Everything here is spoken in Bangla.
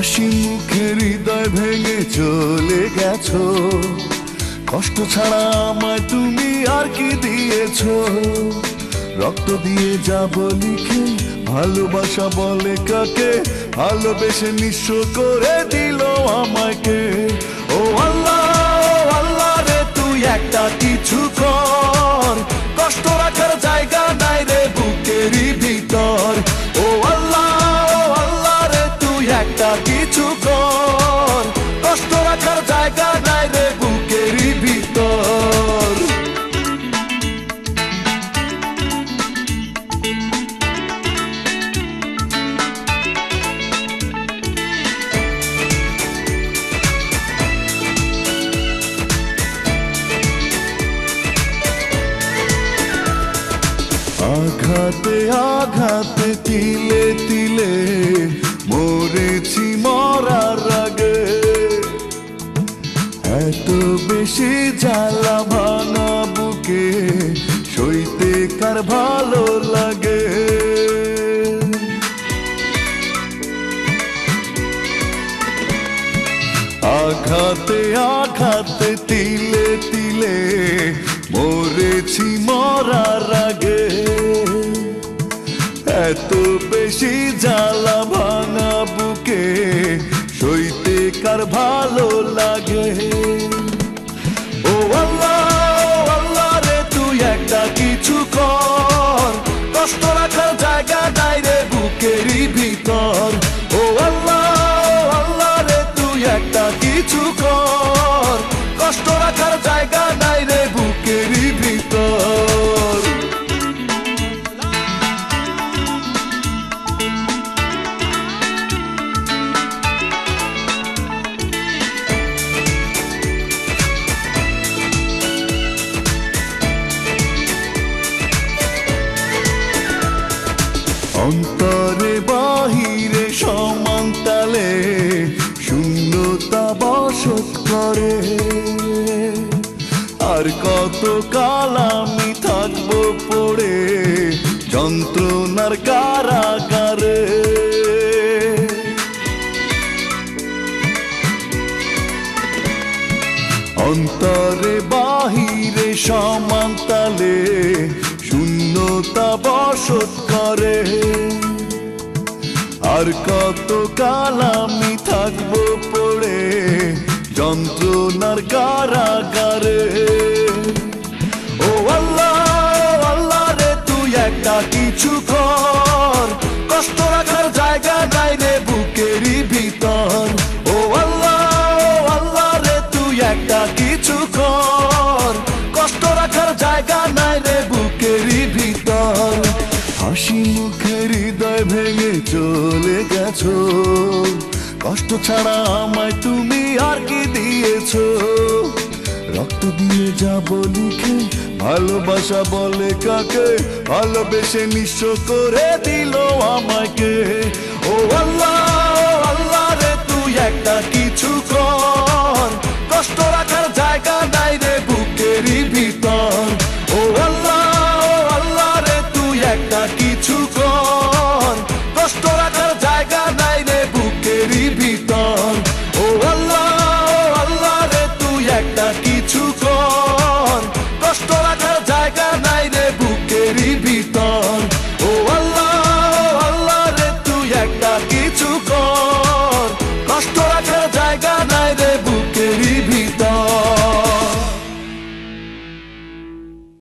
হাসি মুখে হৃদয় ভেঙে চলে গেছো, কষ্ট ছাড়া আমায় তুমি আর কি দিয়েছো? রক্ত দিয়ে যাব লিখে ভালোবাসা বলে কাকে, ভালোবেসে নিঃস্ব করে দিল আমাকে। ও আল্লাহ, ও আল্লাহ রে তুই একটা কিছু কর, কষ্ট রাখার জায়গা নাই রে বুকেরই ভিতর। ও আল্লাহ, ও আল্লাহ রে তুই একটা কিছু কর, কষ্ট রাখার জায়গা নাই রে বুকেরই ভিতর। আঘাতে আঘাতে তিলে তিলে মরেছি মরার আগে, এত বেশি জ্বালা ভাঙা বুকে সইতে কার ভালো লাগে। আঘাতে আঘাতে তিলে তিলে মরেছি মরার আগে, এত বেশি জ্বালা ভাঙা বুকে সইতে কার ভালো লাগে। ও আল্লাহ, ও আল্লাহ রে তুই একটা কিছু কর, কষ্ট রাখার জায়গা নাই রে বুকেরই ভিতর। ও আল্লাহ, ও আল্লাহ রে তুই একটা কিছু কর, কষ্ট রাখার জায়গা নাই রে বুকেরই ভিতর। অন্তরে বাহিরে সমান তালে শূন্যতা বসত করে, আর কত কাল আমি থাকবো পড়ে যন্ত্রণার কারাগারে। অন্তরে বাহিরে সমান তালে শূন্যতা বসত করে, আর কত কাল আমি থাকবো পড়ে যন্ত্রণার কারাগারে। ও আল্লাহ, ও আল্লাহ রে তুই একটা কিছু কর, কষ্ট রাখার জায়গা নাই রে বুকেরই ভিতর। ও আল্লাহ, ও আল্লাহ রে তুই একটা কিছু কর, কষ্ট রাখার জায়গা নাই রে বুকেরই ভিতর। হাসি মুখে হৃদয় ভেঙে চলে গেছো, কষ্ট ছাড়া আমায় তুমি আর কি দিয়েছো? রক্ত দিয়ে যাব লিখে ভালোবাসা বলে কাকে, ভালোবেসে নিঃস্ব করে দিল আমাকে। ও আল্লাহ, ও আল্লাহ রে তুই একটা কিছু কর, কষ্ট রাখার জায়গা